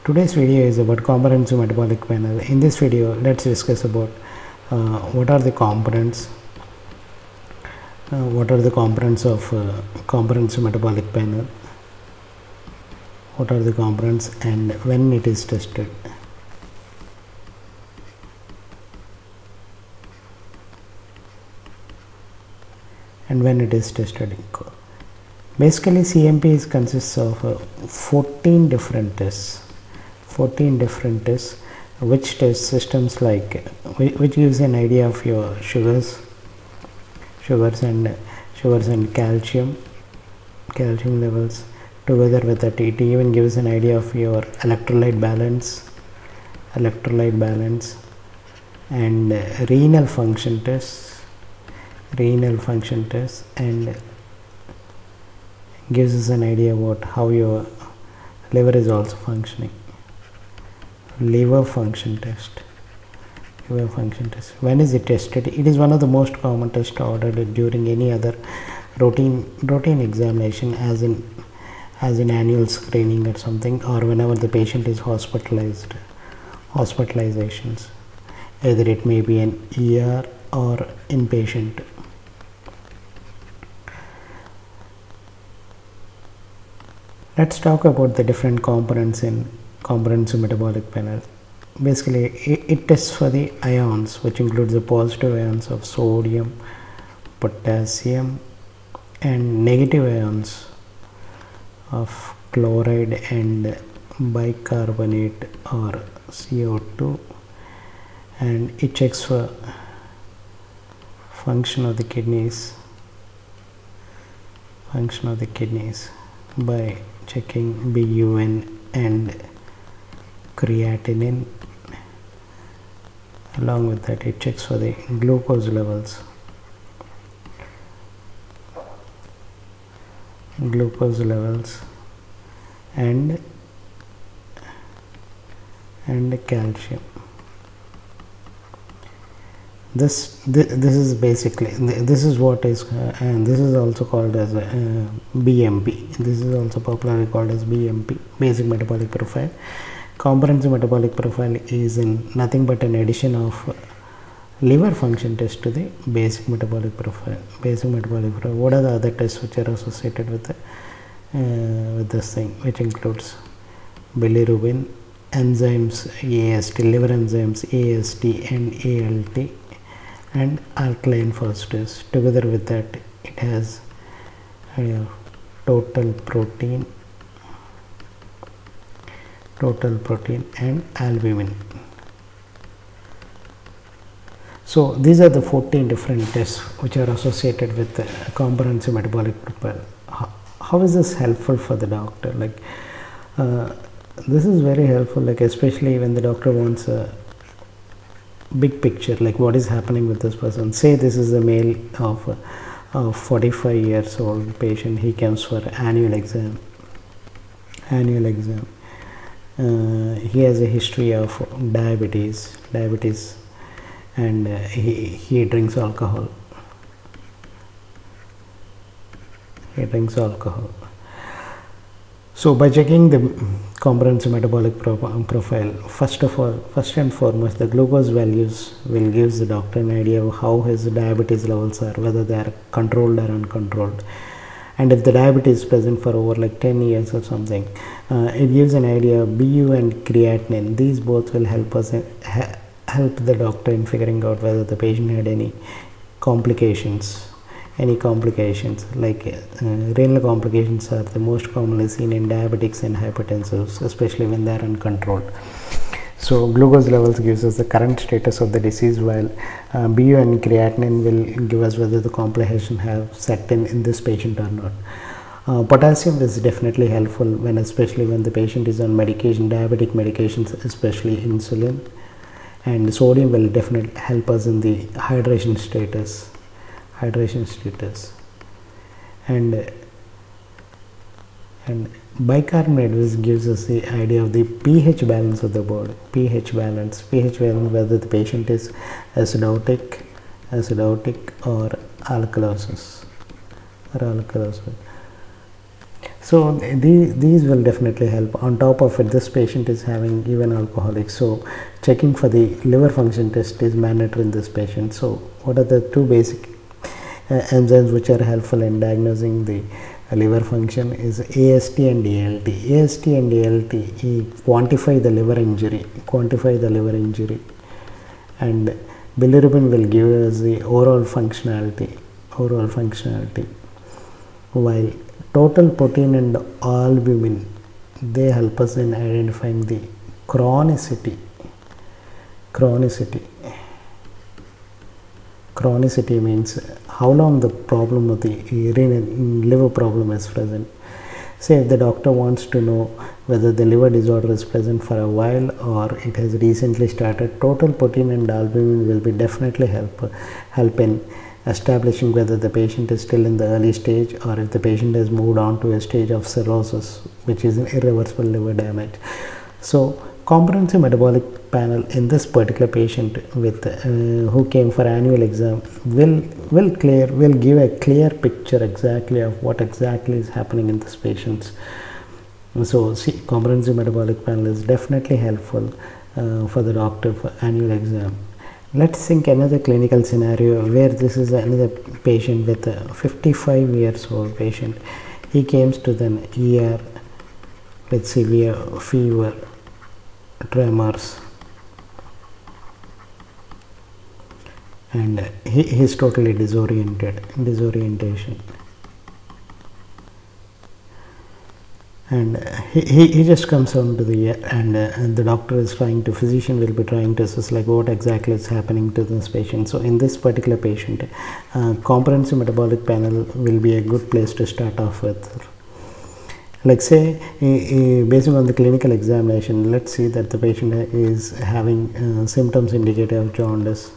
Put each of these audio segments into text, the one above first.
Today's video is about comprehensive metabolic panel. In this video, let's discuss about what are the components, of comprehensive metabolic panel, what are the components and when it is tested. Basically, CMP consists of 14 different tests. Which test systems which gives an idea of your sugars and calcium levels. Together with that, it even gives an idea of your electrolyte balance and renal function tests, and gives us an idea about how your liver is also functioning. Liver function test. When is it tested? It is one of the most common tests ordered during any other routine examination, as in annual screening or something, or whenever the patient is hospitalizations. Either it may be an ER or inpatient. Let's talk about the different components in comprehensive metabolic panel. Basically, it tests for the ions, which includes the positive ions of sodium, potassium, and negative ions of chloride and bicarbonate or CO2, and it checks for function of the kidneys by checking BUN and creatinine. Along with that, it checks for the glucose levels and calcium. This is basically, this is what is and this is also called as BMP. This is also popularly called as BMP, basic metabolic profile. Comprehensive metabolic profile is nothing but an addition of liver function test to the basic metabolic profile. What are the other tests which are associated with this thing, which includes bilirubin, enzymes, AST, liver enzymes AST and ALT, and alkaline phosphatase. Together with that, it has total protein and albumin. So these are the 14 different tests which are associated with the comprehensive metabolic profile. How is this helpful for the doctor? This is very helpful, especially when the doctor wants a big picture, what is happening with this person. Say this is a male of 45 years old patient. He comes for annual exam. He has a history of diabetes, and he drinks alcohol. So by checking the comprehensive metabolic profile, first and foremost, the glucose values will give the doctor an idea of how his diabetes levels are, whether they are controlled or uncontrolled. And if the diabetes is present for over 10 years or something, it gives an idea of BU and creatinine. These both will help the doctor in figuring out whether the patient had any complications. Renal complications are the most commonly seen in diabetics and hypertensives, especially when they are uncontrolled. So glucose levels gives us the current status of the disease, while BU and creatinine will give us whether the complications have set in this patient or not. Potassium is definitely helpful especially when the patient is on diabetic medications, especially insulin. And sodium will definitely help us in the hydration status. And bicarbonate, which gives us the idea of the pH balance of the body. pH balance, whether the patient is acidotic or alkalosis. So these will definitely help. On top of it, this patient is having even alcoholic, so checking for the liver function test is mandatory in this patient. So what are the two basic enzymes which are helpful in diagnosing the liver function is AST and ALT. AST and ALT quantify the liver injury, and bilirubin will give us the overall functionality, while total protein and albumin, they help us in identifying the chronicity. Chronicity means how long the problem of the liver problem is present. Say if the doctor wants to know whether the liver disorder is present for a while or it has recently started, total protein and albumin will be definitely help in establishing whether the patient is still in the early stage or if the patient has moved on to a stage of cirrhosis, which is an irreversible liver damage. So comprehensive metabolic panel in this particular patient with who came for annual exam will give a clear picture exactly of what exactly is happening in this patients. So see, comprehensive metabolic panel is definitely helpful for the doctor for annual exam. Let's think another clinical scenario where this is another patient with a 55 years old patient. He came to the ER with severe fever, tremors, and he is totally disorientation. And he just comes on to the and the doctor is physician will be trying to assess like what exactly is happening to this patient. So in this particular patient, comprehensive metabolic panel will be a good place to start off with. Like say based on the clinical examination, let's see that the patient is having symptoms indicative of jaundice.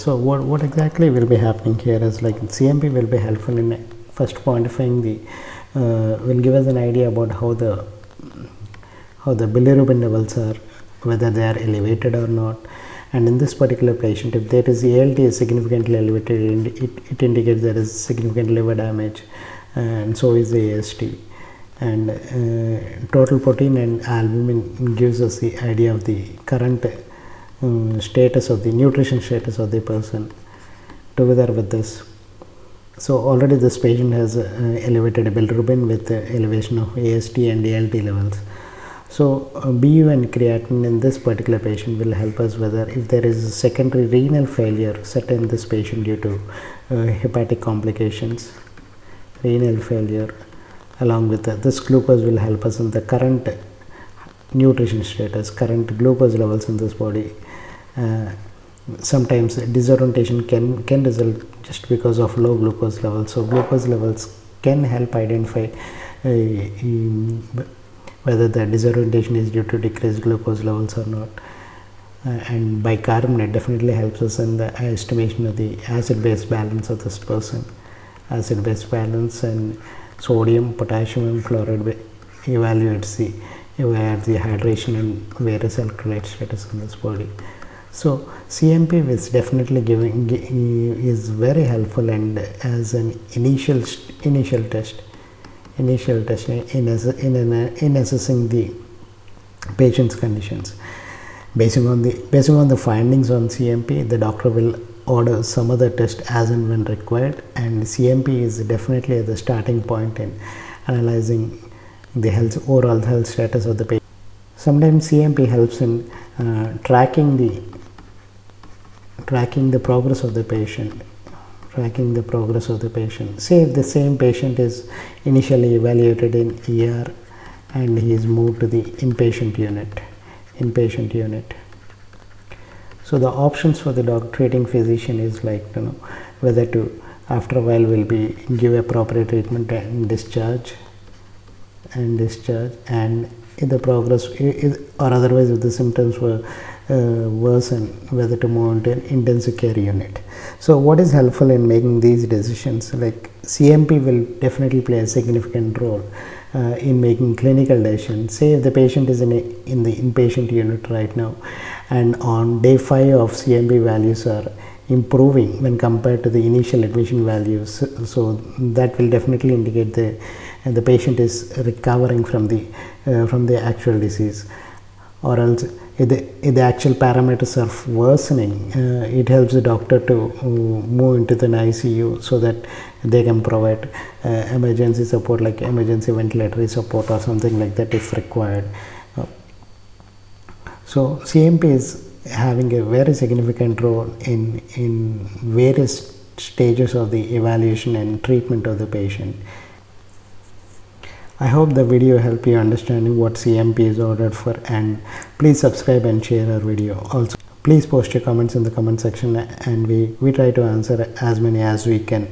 So what exactly will be happening here is like CMP will be helpful in first quantifying the will give us an idea about how the bilirubin levels are, whether they are elevated or not. And in this particular patient, if there is ALT is significantly elevated, it indicates there is significant liver damage, and so is the AST. And total protein and albumin gives us the idea of the current status of the nutrition status of the person together with this. So already this patient has elevated bilirubin with elevation of AST and ALT levels. So BU and creatinine in this particular patient will help us whether if there is a secondary renal failure set in this patient due to hepatic complications, renal failure, along with this glucose will help us in the current nutrition status, current glucose levels in this body. Sometimes disorientation can result just because of low glucose levels. So glucose levels can help identify whether the disorientation is due to decreased glucose levels or not. And bicarbonate definitely helps us in the estimation of the acid-base balance of this person. Acid-base balance and sodium, potassium and fluoride evaluates the hydration and various electrolyte status in this body. So CMP is definitely is very helpful and as an initial test in assessing the patient's conditions. Based on the findings on CMP, the doctor will order some other test as and when required, and CMP is definitely the starting point in analyzing the overall health status of the patient. Sometimes CMP helps in tracking the progress of the patient. Say if the same patient is initially evaluated in ER and he is moved to the inpatient unit. So the options for the treating physician is like whether to after a while will be give appropriate treatment and discharge, and if the progress or otherwise if the symptoms were worsen, whether to move into an intensive care unit. So what is helpful in making these decisions? Like CMP will definitely play a significant role in making clinical decisions. Say if the patient is in the inpatient unit right now, and on day 5 of CMP values are improving when compared to the initial admission values. So that will definitely indicate the patient is recovering from the actual disease. Or else if the actual parameters are worsening, it helps the doctor to move into the ICU so that they can provide emergency support, like emergency ventilatory support or something like that if required. So CMP is having a very significant role in various stages of the evaluation and treatment of the patient. I hope the video helped you understanding what CMP is ordered for, and please subscribe and share our video. Also, please post your comments in the comment section, and we try to answer as many as we can.